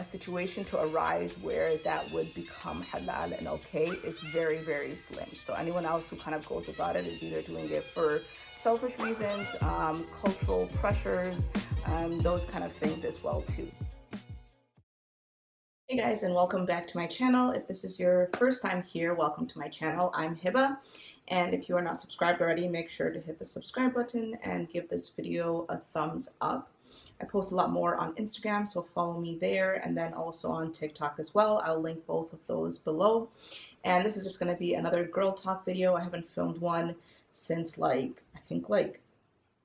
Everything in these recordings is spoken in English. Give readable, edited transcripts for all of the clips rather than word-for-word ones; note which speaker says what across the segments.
Speaker 1: a situation to arise where that would become halal and okay is very, very slim. So anyone else who kind of goes about it is either doing it for selfish reasons, cultural pressures, those kind of things as well too. Hey guys, and welcome back to my channel. If this is your first time here, welcome to my channel. I'm Heba, and if you are not subscribed already, make sure to hit the subscribe button and give this video a thumbs up. I post a lot more on Instagram, so follow me there, and then also on TikTok as well. I'll link both of those below. And this is just going to be another girl talk video. I haven't filmed one since I think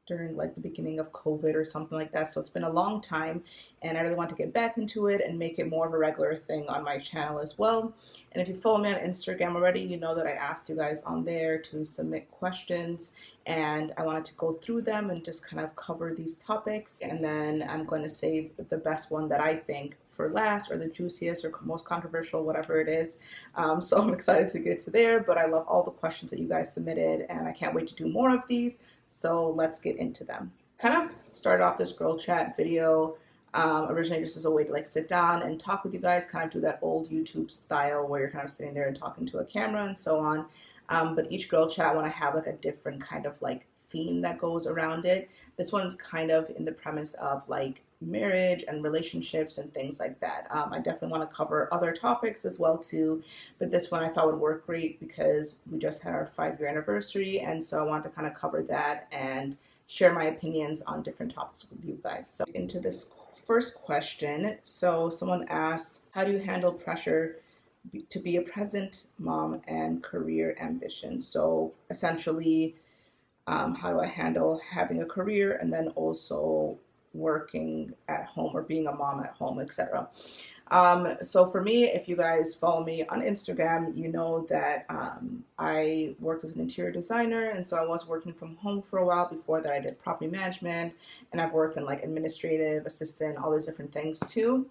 Speaker 1: during the beginning of COVID or something like that. So it's been a long time, and I really want to get back into it and make it more of a regular thing on my channel as well. And if you follow me on Instagram already, you know that I asked you guys on there to submit questions, and I wanted to go through them and just kind of cover these topics. And then I'm going to save the best one that I think for last, or the juiciest or most controversial, whatever it is. So I'm excited to get to there, but I love all the questions that you guys submitted, and I can't wait to do more of these. So let's get into them. Kind of started off this girl chat video originally just as a way to sit down and talk with you guys, kind of do that old YouTube style where you're kind of sitting there and talking to a camera and so on. But each girl chat, I want to have a different kind of theme that goes around it. This one's kind of in the premise of marriage and relationships and things like that. I definitely want to cover other topics as well too, but this one I thought would work great because we just had our 5-year anniversary, and so I want to kind of cover that and share my opinions on different topics with you guys. So into this first question. So someone asked, how do you handle pressure to be a present mom and career ambition? So essentially, how do I handle having a career and then also working at home or being a mom at home, etc. So for me, if you guys follow me on Instagram, you know that I worked as an interior designer, and so I was working from home for a while. Before that, I did property management, and I've worked in administrative assistant, all these different things too.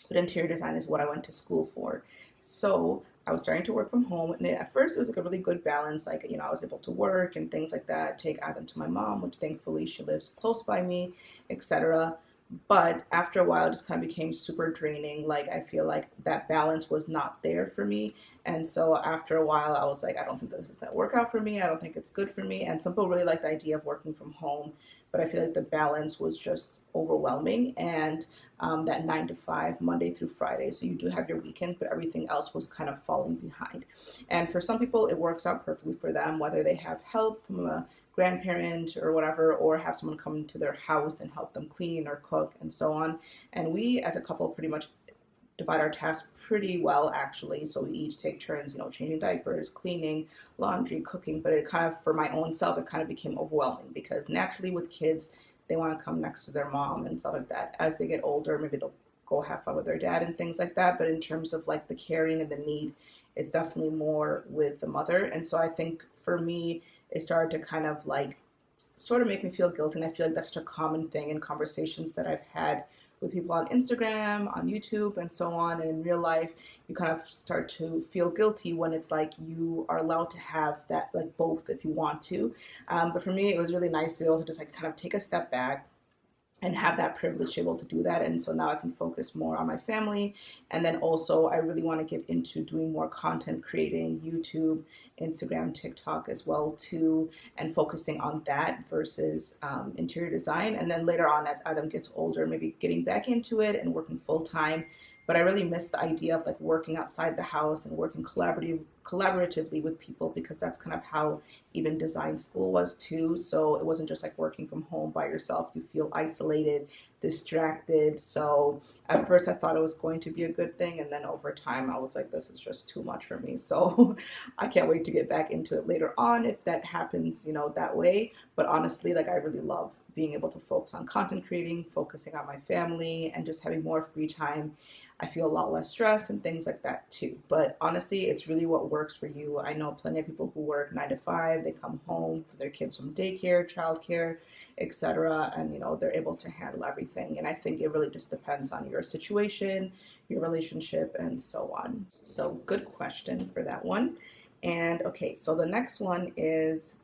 Speaker 1: But interior design is what I went to school for. So I was starting to work from home, and at first it was a really good balance. I was able to work and things like that, take Adam to my mom, which thankfully she lives close by me, etc. But after a while, it just kind of became super draining. I feel like that balance was not there for me. And so after a while, I was like, I don't think this is going to work out for me. I don't think it's good for me. And some people really like the idea of working from home, but I feel like the balance was just overwhelming. And that 9 to 5, Monday through Friday. So you do have your weekend, but everything else was kind of falling behind. And for some people, it works out perfectly for them, whether they have help from a grandparent or whatever, or have someone come into their house and help them clean or cook and so on. And we as a couple pretty much divide our tasks pretty well, actually. So we each take turns, changing diapers, cleaning, laundry, cooking. But it kind of, for my own self, it kind of became overwhelming because naturally with kids, they want to come next to their mom and stuff like that. As they get older, maybe they'll go have fun with their dad and things like that. But in terms of the caring and the need, it's definitely more with the mother. And so I think for me, it started to kind of sort of make me feel guilty. And I feel like that's such a common thing in conversations that I've had with people on Instagram, on YouTube, and so on. And in real life, you kind of start to feel guilty when it's you are allowed to have that both if you want to. But for me, it was really nice to be able to just kind of take a step back and have that privilege to be able to do that. And so now I can focus more on my family. And then also I really want to get into doing more content creating, YouTube, Instagram, TikTok as well too, and focusing on that versus interior design. And then later on, as Adam gets older, maybe getting back into it and working full time. But I really miss the idea of working outside the house and working collaboratively with people, because that's kind of how even design school was too. So it wasn't just working from home by yourself. You feel isolated, distracted. So at first I thought it was going to be a good thing, and then over time I was like, this is just too much for me. So I can't wait to get back into it later on if that happens, that way. But honestly, I really love being able to focus on content creating, focusing on my family, and just having more free time. I feel a lot less stress and things like that too. But honestly, it's really what works for you. I know plenty of people who work 9 to 5, they come home for their kids from daycare, childcare, etc. And they're able to handle everything. And I think it really just depends on your situation, your relationship, and so on. So good question for that one. And okay, so the next one is,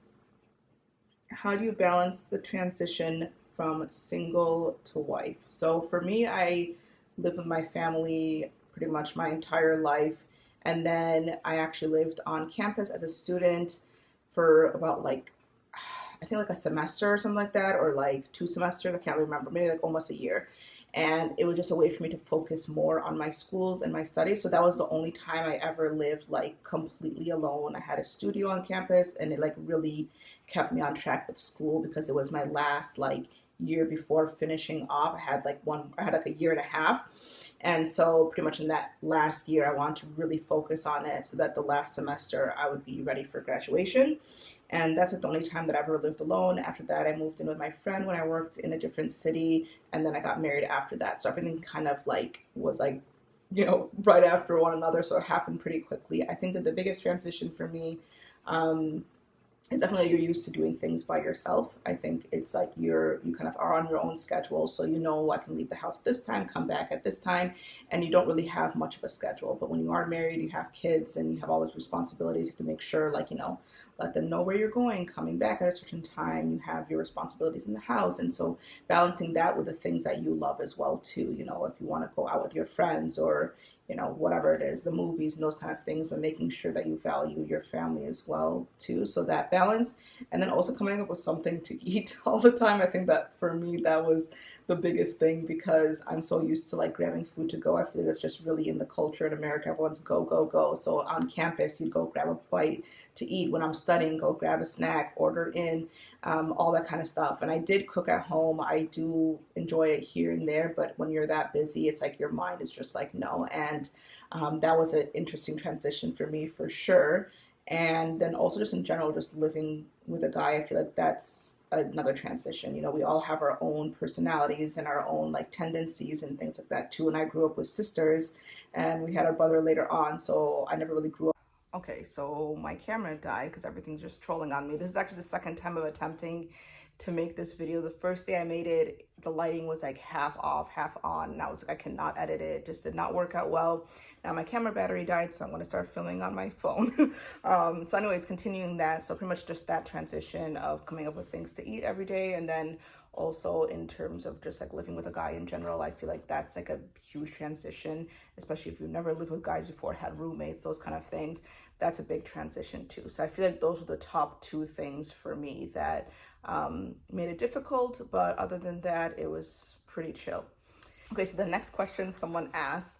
Speaker 1: how do you balance the transition from single to wife? So for me, I lived with my family pretty much my entire life. And then I actually lived on campus as a student for about like, I think like a semester or something like that, or like 2 semesters. I can't really remember, maybe like almost a year. And it was just a way for me to focus more on my schools and my studies. So that was the only time I ever lived like completely alone. I had a studio on campus, and it like really kept me on track with school because it was my last like year before finishing off. I had like a year and a half. And so pretty much in that last year, I wanted to really focus on it so that the last semester I would be ready for graduation. And that's like the only time that I ever lived alone. After that, I moved in with my friend when I worked in a different city, and then I got married after that. So everything kind of like was like, right after one another. So it happened pretty quickly. I think that the biggest transition for me, um, it's definitely you're used to doing things by yourself. I think it's like you kind of are on your own schedule, so I can leave the house at this time, come back at this time, and you don't really have much of a schedule. But when you are married, you have kids, and you have all those responsibilities. You have to make sure, like let them know where you're going, coming back at a certain time. You have your responsibilities in the house, and so balancing that with the things that you love as well too. If you want to go out with your friends or whatever it is, the movies and those kind of things, but making sure that you value your family as well too. So that balance, and then also coming up with something to eat all the time. I think that for me, that was the biggest thing because I'm so used to like grabbing food to go. I feel like that's just really in the culture in America. Everyone's go, go, go. So on campus, you'd go grab a bite to eat. When I'm studying, go grab a snack, order in, all that kind of stuff. And I did cook at home. I do enjoy it here and there, but when you're that busy, it's like your mind is just like, no. And that was an interesting transition for me for sure. And then also just in general, just living with a guy, I feel like that's another transition. We all have our own personalities and our own like tendencies and things like that too. And I grew up with sisters, and we had our brother later on, so I never really grew up. Okay, so my camera died because everything's just trolling on me. This is actually the second time of attempting to make this video. The first day I made it, the lighting was like half off, half on, and I was like, I cannot edit it. It just did not work out well. Now my camera battery died, so I'm going to start filming on my phone. So anyways, continuing that, so pretty much just that transition of coming up with things to eat every day, and then also in terms of just like living with a guy in general, I feel like that's like a huge transition, especially if you've never lived with guys before, had roommates, those kind of things. That's a big transition too. So I feel like those are the top two things for me that made it difficult, but other than that, it was pretty chill. Okay, so the next question someone asked,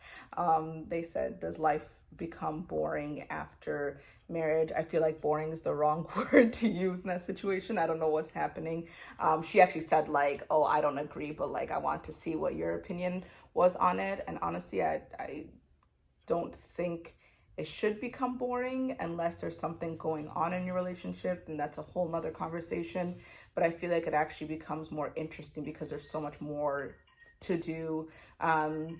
Speaker 1: they said, does life become boring after marriage? I feel like boring is the wrong word to use in that situation. I don't know what's happening. She actually said like, oh, I don't agree, but like I want to see what your opinion was on it. And honestly, I don't think it should become boring unless there's something going on in your relationship, and that's a whole nother conversation. But I feel like it actually becomes more interesting because there's so much more to do.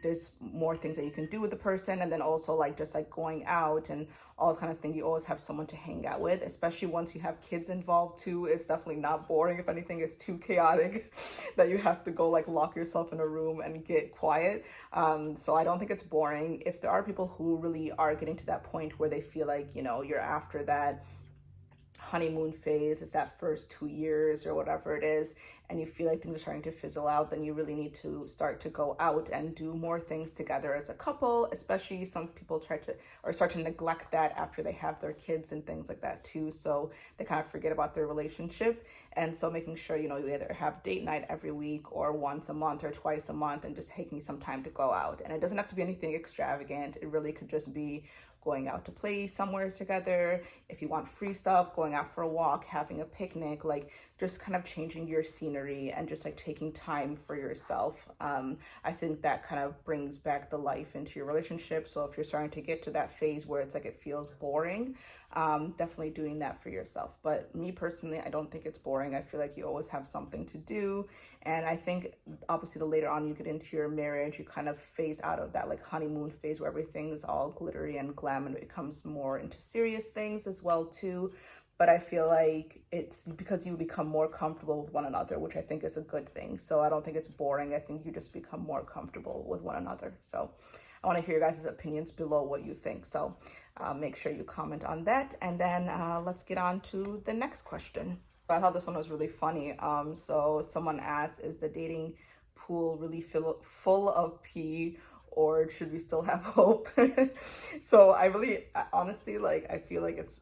Speaker 1: There's more things that you can do with the person, and then also like just like going out and all this kind of thing. You always have someone to hang out with, especially once you have kids involved too. It's definitely not boring. If anything, it's too chaotic that you have to go like lock yourself in a room and get quiet. So I don't think it's boring. If there are people who really are getting to that point where they feel like you're after that honeymoon phase, it's that first 2 years or whatever it is, and you feel like things are starting to fizzle out, then you really need to start to go out and do more things together as a couple. Especially some people start to neglect that after they have their kids and things like that too, so they kind of forget about their relationship. And so making sure you either have date night every week or once a month or twice a month, and just taking some time to go out. And it doesn't have to be anything extravagant. It really could just be going out to play somewhere together. If you want free stuff, going out for a walk, having a picnic, like just kind of changing your scenery and just like taking time for yourself. I think that kind of brings back the life into your relationship. So if you're starting to get to that phase where it's like it feels boring, definitely doing that for yourself. But me personally, I don't think it's boring. I feel like you always have something to do. And I think obviously the later on you get into your marriage, you kind of phase out of that like honeymoon phase where everything is all glittery and glam, and it comes more into serious things as well too. But I feel like it's because you become more comfortable with one another, which I think is a good thing. So I don't think it's boring. I think you just become more comfortable with one another. So I want to hear your guys' opinions below what you think. So make sure you comment on that. And then let's get on to the next question. I thought this one was really funny. So someone asked, is the dating pool really full of pee, or should we still have hope? So honestly, like, I feel like it's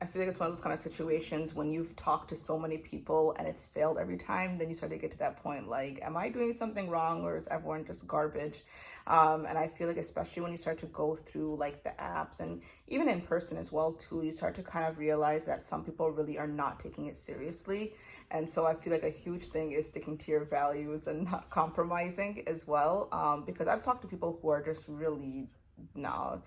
Speaker 1: one of those kind of situations when you've talked to so many people and it's failed every time, then you start to get to that point like, am I doing something wrong, or is everyone just garbage? And I feel like especially when you start to go through like the apps and even in person as well too, you start to kind of realize that some people really are not taking it seriously. And so I feel like a huge thing is sticking to your values and not compromising as well. Because I've talked to people who are just really, no,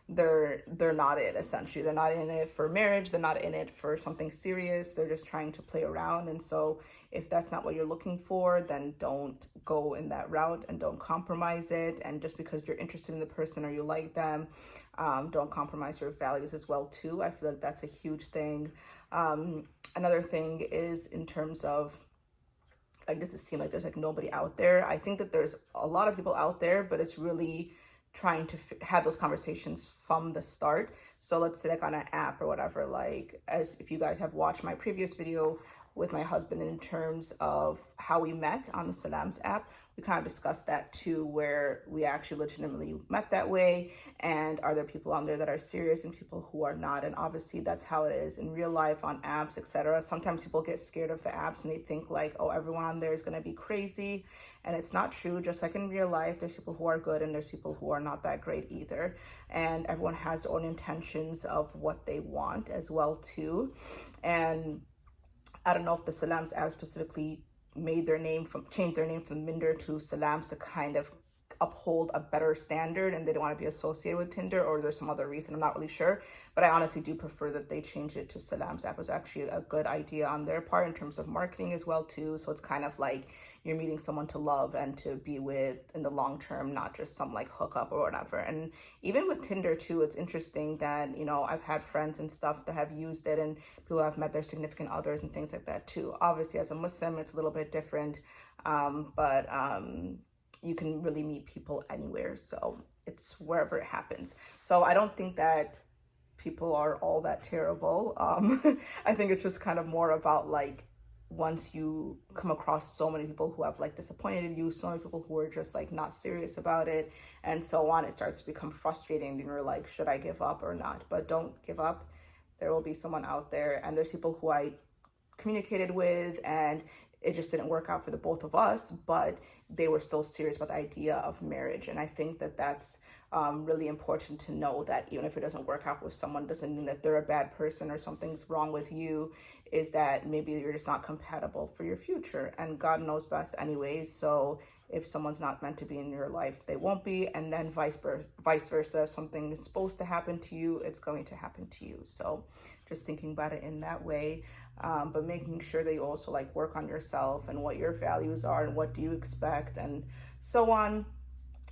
Speaker 1: they're not it. Essentially, they're not in it for marriage, they're not in it for something serious, they're just trying to play around. And so if that's not what you're looking for, then don't go in that route and don't compromise it. And just because you're interested in the person or you like them, don't compromise your values as well too. I feel like that's a huge thing. Another thing is in terms of, like, does it seem like there's like nobody out there? I think that there's a lot of people out there, but it's really trying to have those conversations from the start. So let's say like on an app or whatever, like, as if you guys have watched my previous video with my husband in terms of how we met on the Salams app, we kind of discussed that too, where we actually legitimately met that way, and are there people on there that are serious and people who are not. And obviously that's how it is in real life on apps, etc. Sometimes people get scared of the apps and they think like, oh, everyone on there is going to be crazy, and it's not true. Just like in real life, there's people who are good and there's people who are not that great either, and everyone has their own intentions of what they want as well too. And I don't know if the Salams app specifically changed their name from Minder to Salams to kind of uphold a better standard and they don't want to be associated with Tinder, or there's some other reason. I'm not really sure, but I honestly do prefer that they change it to Salams app. It was actually a good idea on their part in terms of marketing as well too. So it's kind of like you're meeting someone to love and to be with in the long term, not just some like hookup or whatever. And even with Tinder too, it's interesting that, you know, I've had friends and stuff that have used it and people have met their significant others and things like that too. Obviously as a Muslim, it's a little bit different, but you can really meet people anywhere. So it's wherever it happens. So I don't think that people are all that terrible. I think it's just kind of more about like, once you come across so many people who have like disappointed you, so many people who are just like not serious about it and so on, it starts to become frustrating and you're like, should I give up or not? But don't give up. There will be someone out there, and there's people who I communicated with and it just didn't work out for the both of us, but they were still serious about the idea of marriage. And I think that that's really important to know, that even if it doesn't work out with someone, doesn't mean that they're a bad person or something's wrong with you. Is that maybe you're just not compatible for your future, and God knows best anyways. So if someone's not meant to be in your life, they won't be, and then vice versa. If something is supposed to happen to you, it's going to happen to you. So just thinking about it in that way, but making sure that you also like work on yourself and what your values are and what do you expect and so on.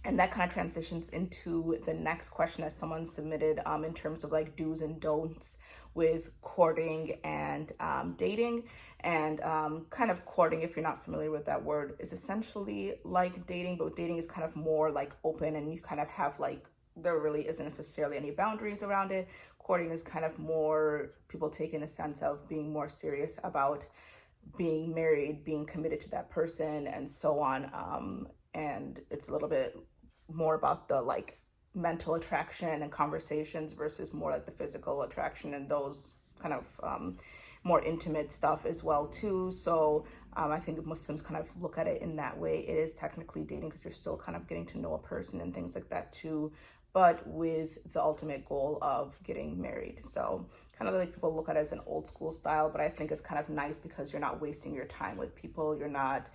Speaker 1: And that kind of transitions into the next question that someone submitted, in terms of like do's and don'ts with courting and dating. And kind of courting, if you're not familiar with that word, is essentially like dating, but dating is kind of more like open and you kind of have like, there really isn't necessarily any boundaries around it. Courting is kind of more people take in a sense of being more serious about being married, being committed to that person and so on. And it's a little bit more about the like mental attraction and conversations versus more like the physical attraction and those kind of more intimate stuff as well too. So I think Muslims kind of look at it in that way. It is technically dating because you're still kind of getting to know a person and things like that too, but with the ultimate goal of getting married. So kind of like people look at it as an old school style, but I think it's kind of nice because you're not wasting your time with people. You're not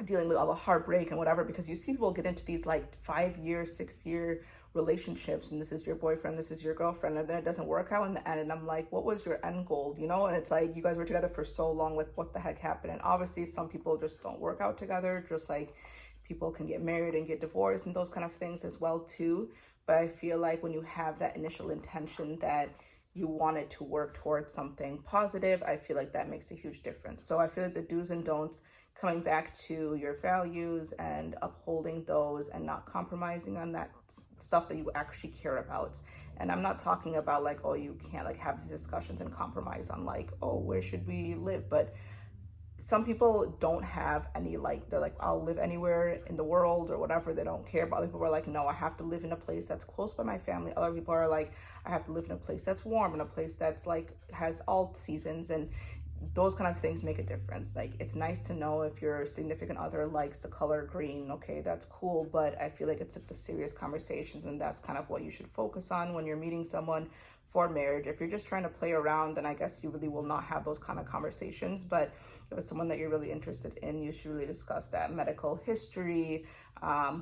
Speaker 1: dealing with all the heartbreak and whatever, because you see people get into these like 5-year, 6-year relationships and this is your boyfriend, this is your girlfriend, and then it doesn't work out in the end. And I'm like, what was your end goal? You know? And it's like, you guys were together for so long, like what the heck happened? And obviously some people just don't work out together, just like people can get married and get divorced and those kind of things as well too. But I feel like when you have that initial intention that you wanted to work towards something positive, I feel like that makes a huge difference. So I feel like the do's and don'ts, coming back to your values and upholding those and not compromising on that stuff that you actually care about. And I'm not talking about like, oh, you can't like have these discussions and compromise on like, oh, where should we live? But some people don't have any, like, they're like, I'll live anywhere in the world or whatever, they don't care. But other people are like, no, I have to live in a place that's close by my family. Other people are like, I have to live in a place that's warm, in a place that's like has all seasons. And those kind of things make a difference. Like, it's nice to know if your significant other likes the color green, okay, that's cool, but I feel like it's like the serious conversations, and that's kind of what you should focus on when you're meeting someone for marriage. If you're just trying to play around, then I guess you really will not have those kind of conversations. But if it's someone that you're really interested in, you should really discuss that medical history,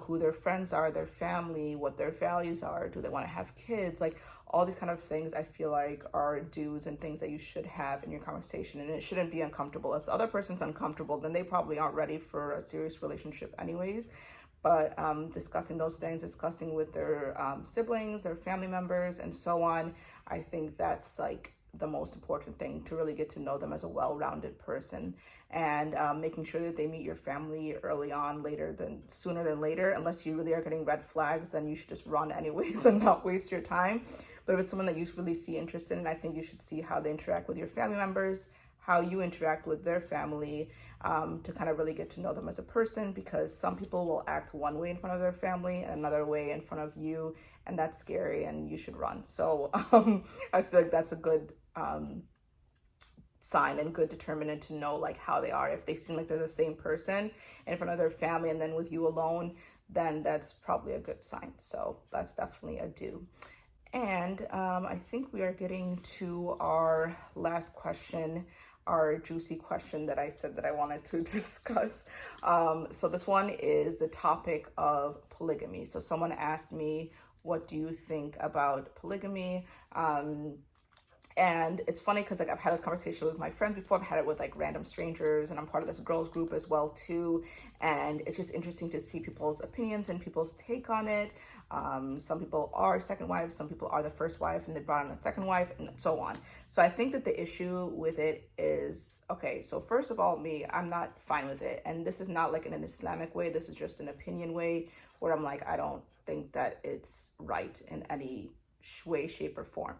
Speaker 1: who their friends are, their family, what their values are, do they want to have kids, like all these kind of things. I feel like are do's and things that you should have in your conversation, and it shouldn't be uncomfortable. If the other person's uncomfortable, then they probably aren't ready for a serious relationship anyways. But discussing those things, discussing with their siblings, their family members, and so on, I think that's like the most important thing, to really get to know them as a well-rounded person. And making sure that they meet your family early on, sooner than later. Unless you really are getting red flags, then you should just run anyways and not waste your time. But if it's someone that you really see interest in, I think you should see how they interact with your family members, how you interact with their family, to kind of really get to know them as a person, because some people will act one way in front of their family and another way in front of you, and that's scary, and you should run. So I feel like that's a good sign and good determinant to know like how they are. If they seem like they're the same person in front of their family and then with you alone, then that's probably a good sign. So that's definitely a do. And I think we are getting to our last question, our juicy question that I said that I wanted to discuss. So this one is the topic of polygamy. So someone asked me, what do you think about polygamy? And it's funny because like I've had this conversation with my friends before. I've had it with like random strangers, and I'm part of this girls group as well too. And it's just interesting to see people's opinions and people's take on it. Some people are second wives, some people are the first wife and they brought on a second wife, and so on. So I think that the issue with it is, okay, so first of all, I'm not fine with it. And this is not like in an Islamic way. This is just an opinion way where I'm like, I don't think that it's right in any way, shape, or form.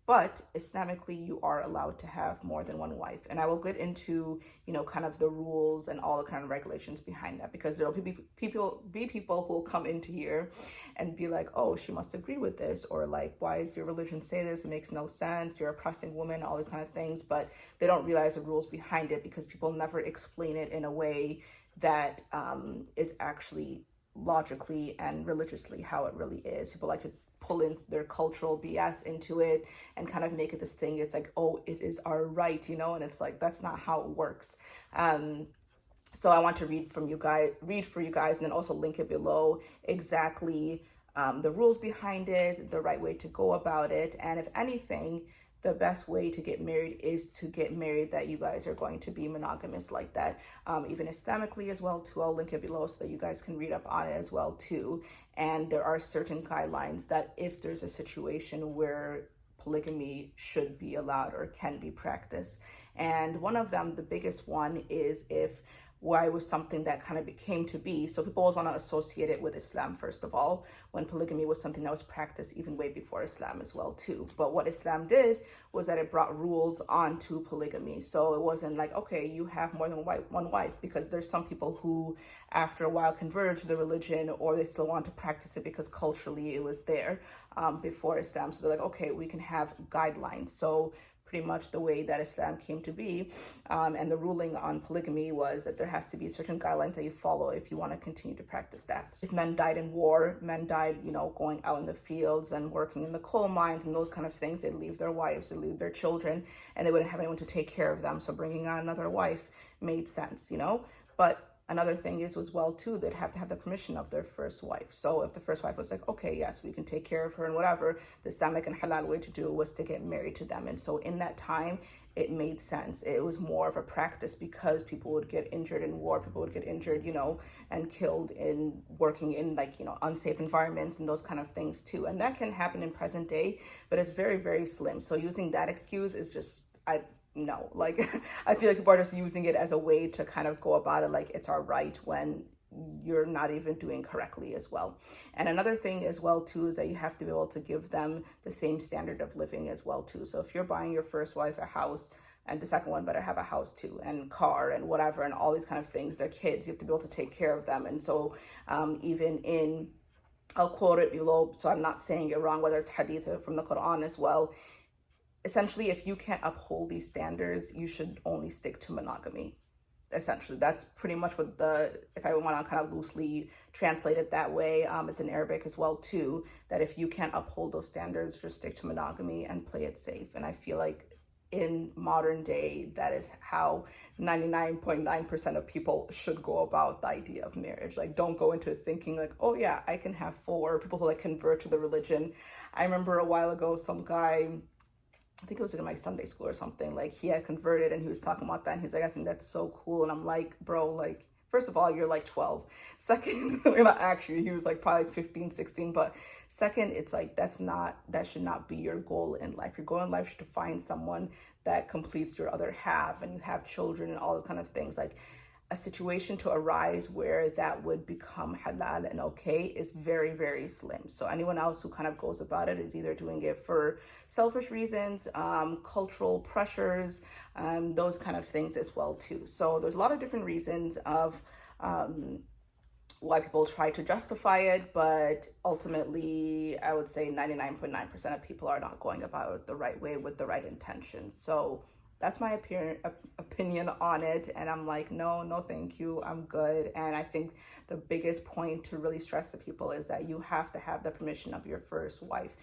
Speaker 1: But Islamically, you are allowed to have more than one wife. And I will get into, kind of the rules and all the kind of regulations behind that, because there will be people who will come into here and be like, oh, she must agree with this, or like, why does your religion say this? It makes no sense. You're oppressing women, all these kind of things. But they don't realize the rules behind it, because people never explain it in a way that is actually logically and religiously how it really is. People like to pull in their cultural BS into it and kind of make it this thing. It's like, oh, it is our right, and it's like, that's not how it works. So I want to read for you guys, and then also link it below exactly the rules behind it, the right way to go about it. And if anything, the best way to get married is to get married that you guys are going to be monogamous like that, even Islamically as well too. I'll link it below so that you guys can read up on it as well too. And there are certain guidelines that if there's a situation where polygamy should be allowed or can be practiced. And one of them, the biggest one, is if why was something that kind of came to be. So people always want to associate it with Islam, first of all, when polygamy was something that was practiced even way before Islam as well too. But what Islam did was that it brought rules onto polygamy. So it wasn't like, okay, you have more than one wife, because there's some people who after a while converge to the religion, or they still want to practice it because culturally it was there before Islam. So they're like, okay, we can have guidelines. So pretty much the way that Islam came to be. And the ruling on polygamy was that there has to be certain guidelines that you follow if you want to continue to practice that. If men died in war, men died, going out in the fields and working in the coal mines and those kind of things, they'd leave their wives, they'd leave their children, and they wouldn't have anyone to take care of them. So bringing on another wife made sense, But another thing is as well too, they'd have to have the permission of their first wife. So if the first wife was like, okay, yes, we can take care of her and whatever, the Islamic and halal way to do it was to get married to them. And so in that time, it made sense. It was more of a practice because people would get injured in war, people would get injured, and killed in working in unsafe environments and those kind of things too. And that can happen in present day, but it's very, very slim. So using that excuse is just, no, I feel like people are just using it as a way to kind of go about it like it's our right, when you're not even doing correctly as well. And another thing as well too is that you have to be able to give them the same standard of living as well too. So if you're buying your first wife a house, and the second one better have a house too, and car and whatever, and all these kind of things. They're kids, you have to be able to take care of them. And so even in, I'll quote it below so I'm not saying it wrong, whether it's hadith or from the Quran as well. Essentially, if you can't uphold these standards, you should only stick to monogamy. Essentially, that's pretty much what if I want to kind of loosely translate it that way, it's in Arabic as well too, that if you can't uphold those standards, just stick to monogamy and play it safe. And I feel like in modern day, that is how 99.9% of people should go about the idea of marriage. Like, don't go into it thinking like, oh yeah, I can have four. People who like convert to the religion. I remember a while ago, some guy, I think it was in my Sunday school or something, like he had converted and he was talking about that, and he's like, I think that's so cool. And I'm like, bro, like, first of all, you're like 12. Second, not actually, he was like probably like 15, 16. But second, it's like, that should not be your goal in life. Your goal in life should to find someone that completes your other half, and you have children and all those kind of things. Like, a situation to arise where that would become halal and okay is very, very slim. So anyone else who kind of goes about it is either doing it for selfish reasons, cultural pressures, those kind of things as well too. So there's a lot of different reasons of why people try to justify it, but ultimately I would say 99.9% of people are not going about it the right way with the right intentions. So that's my opinion on it. And I'm like, no, thank you. I'm good. And I think the biggest point to really stress to people is that you have to have the permission of your first wife.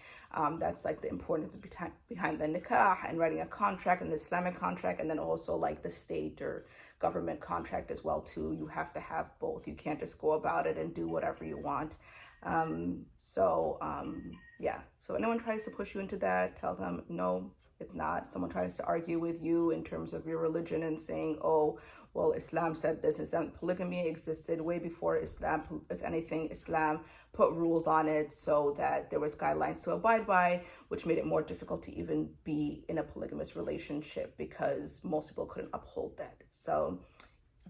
Speaker 1: That's like the importance behind the nikah and writing a contract, and the Islamic contract, and then also like the state or government contract as well too. You have to have both. You can't just go about it and do whatever you want. Yeah. So anyone tries to push you into that, tell them no. It's not. Someone tries to argue with you in terms of your religion and saying, oh, well, Islam said this, Islam polygamy existed way before Islam. If anything, Islam put rules on it so that there was guidelines to abide by, which made it more difficult to even be in a polygamous relationship because most people couldn't uphold that. So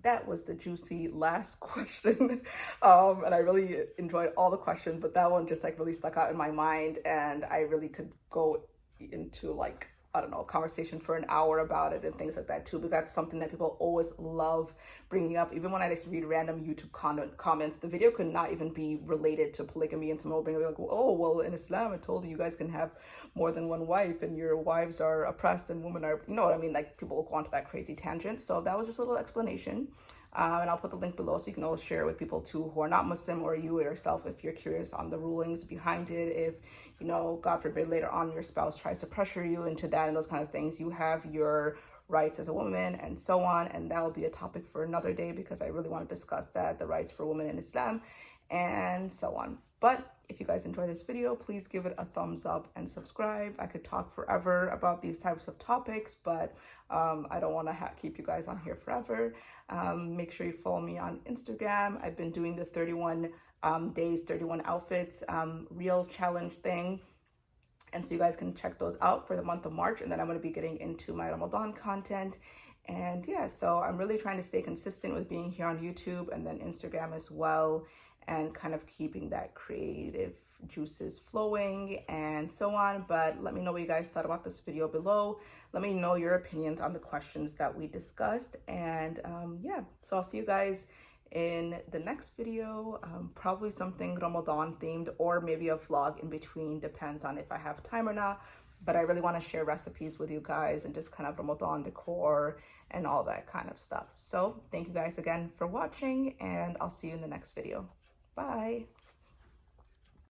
Speaker 1: that was the juicy last question. And I really enjoyed all the questions, but that one just like really stuck out in my mind, and I really could go into like, I don't know, a conversation for an hour about it and things like that too, because that's something that people always love bringing up. Even when I just read random YouTube comments, the video could not even be related to polygamy, and someone will bring up like, oh, well, in Islam it told you guys can have more than one wife and your wives are oppressed and women are, you know what I mean? Like, people will go onto that crazy tangent. So that was just a little explanation. And I'll put the link below so you can always share with people too who are not Muslim, or you yourself if you're curious on the rulings behind it. If, you know, God forbid later on your spouse tries to pressure you into that and those kind of things, you have your rights as a woman and so on. And that will be a topic for another day, because I really want to discuss that, the rights for women in Islam and so on. But if you guys enjoy this video, please give it a thumbs up and subscribe. I could talk forever about these types of topics, but I don't want to keep you guys on here forever. Make sure you follow me on Instagram. I've been doing the 31 days, 31 outfits real challenge thing. And so you guys can check those out for the month of March. And then I'm going to be getting into my Ramadan content. And yeah, so I'm really trying to stay consistent with being here on YouTube and then Instagram as well, and kind of keeping that creative juices flowing and so on. But let me know what you guys thought about this video below. Let me know your opinions on the questions that we discussed. And yeah, so I'll see you guys in the next video, probably something Ramadan themed, or maybe a vlog in between, depends on if I have time or not. But I really want to share recipes with you guys and just kind of Ramadan decor and all that kind of stuff. So thank you guys again for watching, and I'll see you in the next video. Bye.